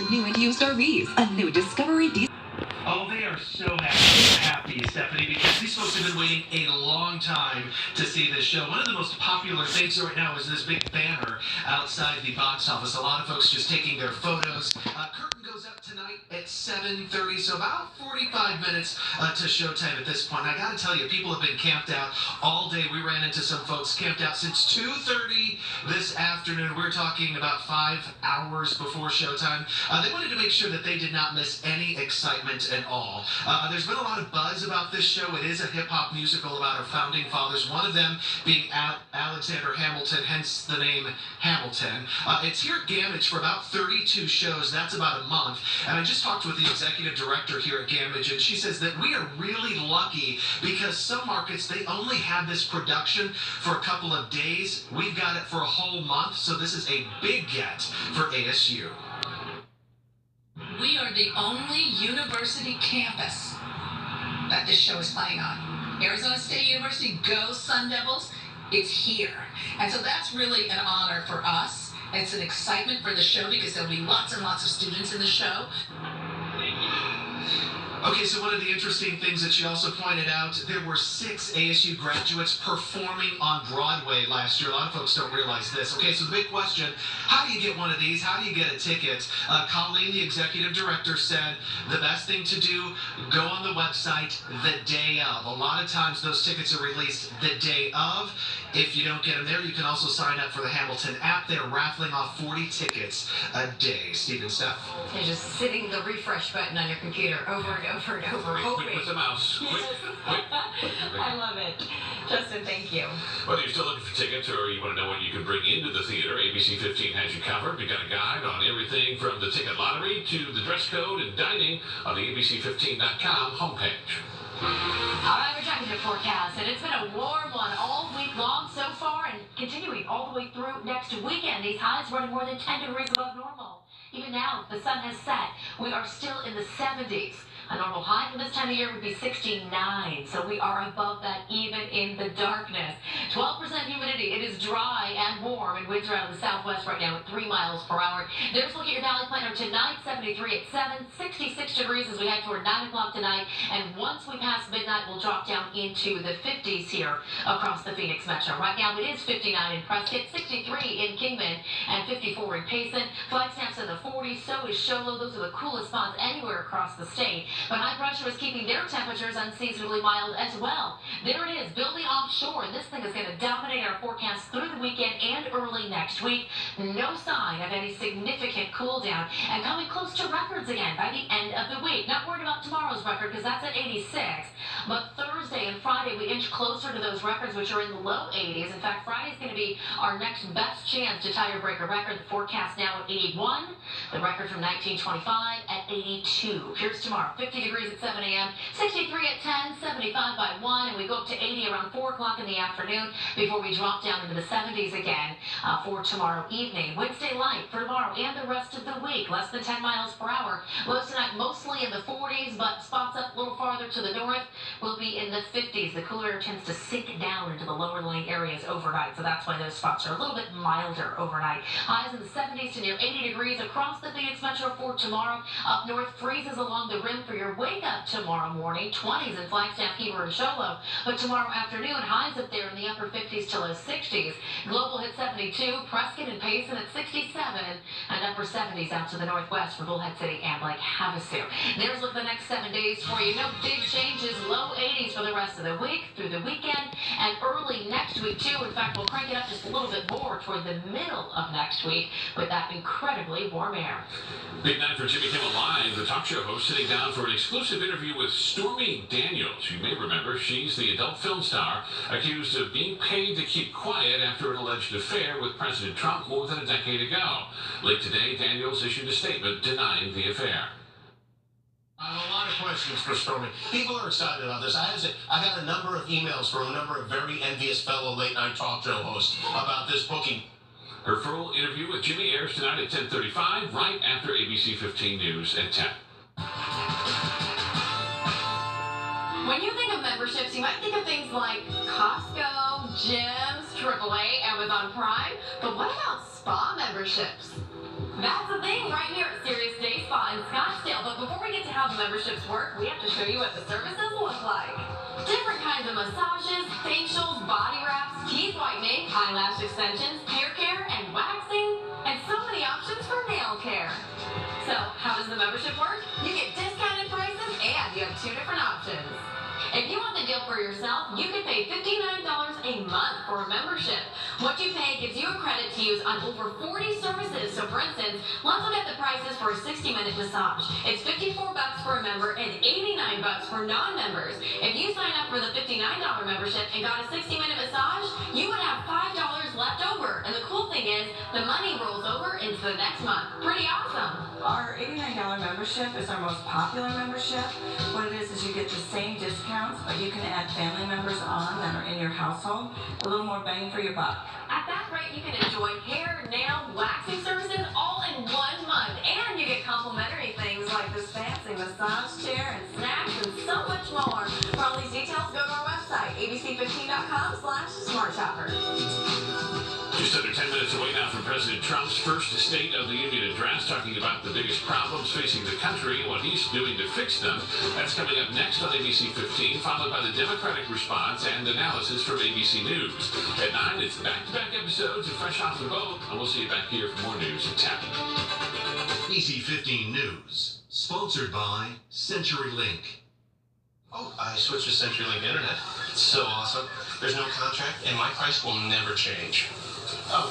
New and used RVs. A new Discovery diesel. Oh, they are so happy, Stephanie, because these folks have been waiting a long time to see this show. One of the most popular things right now is this big banner outside the box office. A lot of folks just taking their photos. Curtain goes up tonight at 7:30, so about 45 minutes to showtime at this point. I gotta tell you, people have been camped out all day. We ran into some folks camped out since 2:30 this afternoon. We're talking about 5 hours before showtime. They wanted to make sure that they did not miss any excitement at all. There's been a lot of buzz about this show. It is a hip-hop musical about our founding fathers, one of them being Alexander Hamilton, hence the name Hamilton. It's here at Gamage for about 32 shows. That's about a month. And I just talked with the executive director here at Gamage, and she says that we are really lucky because some markets, they only have this production for a couple of days. We've got it for a whole month, so this is a big get for ASU. We are the only university campus that this show is playing on. Arizona State University, go Sun Devils, it's here. And so that's really an honor for us. It's an excitement for the show because there'll be lots and lots of students in the show. Okay, so one of the interesting things that she also pointed out, there were 6 ASU graduates performing on Broadway last year. A lot of folks don't realize this. Okay, so the big question, how do you get one of these? How do you get a ticket? Colleen, the executive director, said the best thing to do, go on the website the day of. A lot of times those tickets are released the day of. If you don't get them there, you can also sign up for the Hamilton app. They're raffling off 40 tickets a day. Steve and Steph. You're just hitting the refresh button on your computer over and over and over. Quick with the mouse. Quick. I love it. Justin, thank you. Whether you're still looking for tickets or you want to know what you can bring into the theater, ABC 15 has you covered. We've got a guide on everything from the ticket lottery to the dress code and dining on the ABC15.com homepage. All right, we're checking the forecast, and it's been a warm one all week long so far and continuing all the way through next weekend. These highs running more than 10 degrees above normal. Even now, the sun has set. We are still in the 70s. A normal high for this time of year would be 69, so we are above that even in the darkness. 12% humidity. It is dry and warm, and winds are out of the southwest right now at 3 miles per hour. There's a look at your valley planner tonight, 73 at 7, 66 degrees as we head toward 9 o'clock tonight, and once we pass midnight, we'll drop down into the 50s here across the Phoenix metro. Right now, it is 59 in Prescott, 63 in Kingman, and 54 in Payson. Flagstaff's in the 40s, so is Show Low. Those are the coolest spots anywhere across the state. But high pressure is keeping their temperatures unseasonably mild as well. There it is, building offshore, and this thing is going to dominate our forecast through the weekend and early next week. No sign of any significant cool down, and coming close to records again by the end of the week. Not worried about tomorrow's record because that's at 86, but Thursday and Friday we inch closer to those records, which are in the low 80s. In fact, Friday's going to be our next best chance to tie or break a record. The forecast now at 81, the record from 1925 at 82. Here's tomorrow, 50 degrees at 7 a.m., 63 at 10, 75 by 1, and we go up to 80 around 4 o'clock in the afternoon before we drop down into the 70s again for tomorrow evening. Wednesday light for tomorrow and the rest of the week, less than 10 miles per hour. Lows tonight mostly in the 40s, but spots up a little farther to the north will be in the 50s. The cooler air tends to sink down into the lower lying areas overnight, so that's why those spots are a little bit milder overnight. Highs in the 70s to near 80 degrees across the Phoenix metro for tomorrow. Up north, freezes along the rim for your wake up tomorrow morning. 20s in Flagstaff, Heber, and Show Low. But tomorrow afternoon, highs up there in the upper 50s to low 60s. Global hit 72, Prescott and Payson at 67, and upper 70s out to the northwest for Bullhead City and Lake Havasu. There's look the next 7 days for you. No big changes. Low 80s for the rest of the week through the weekend and early next week too. In fact, we'll crank it up just a little bit more toward the middle of next week with that incredibly warm air. Big night for Jimmy Kimmel Live, the talk show host, sitting down for an exclusive interview with Stormy Daniels. You may remember she's the adult film star accused of being paid to keep quiet after an alleged affair with President Trump more than a decade ago. Late today, Daniels issued a statement denying the affair. I have a lot of questions for Stormy. People are excited about this. I got a number of emails from a number of very envious fellow late-night talk show hosts about this booking. Her full interview with Jimmy airs tonight at 10:35, right after ABC 15 News at 10. When you think of memberships, you might think of things like Costco, gyms, AAA, Amazon Prime, but what about spa memberships? That's the thing right here at Sirius Day the memberships work, we have to show you what the services look like. Different kinds of massages, facials, body wraps, teeth whitening, eyelash extensions, hair care, and waxing, and so many options for nail care. So, how does the membership work? You get discounted prices and you have 2 different options. If you want the deal for yourself, you can pay $59 a month for a membership. What you pay gives you a credit to use on over 40 services. So for instance, let's look at the prices for a 60-minute massage. It's $54 for a member and $89 for non-members. If you sign up for the $59 membership and got a 60-minute massage, you would have $5 left over. And the cool thing is, the money rolls over into the next month. Pretty awesome. Our $89 membership is our most popular membership. What it is you get the same discounts, but you can add family members on that are in your household. A little more bang for your buck. At that rate, you can enjoy hair, nail, waxing services all in 1 month. And you get complimentary things like this fancy massage chair and snacks and so much more. For all these details, go to our website, abc15.com/smartshopper. Just under 10 minutes away now from President Trump's first State of the Union address, talking about the biggest problems facing the country and what he's doing to fix them. That's coming up next on ABC 15, followed by the Democratic response and analysis from ABC News. At 9, it's back-to-back episodes of Fresh Off the Boat, and we'll see you back here for more news at 10. ABC 15 News, sponsored by CenturyLink. Oh, I switched to CenturyLink Internet. It's so awesome. There's no contract, and my price will never change.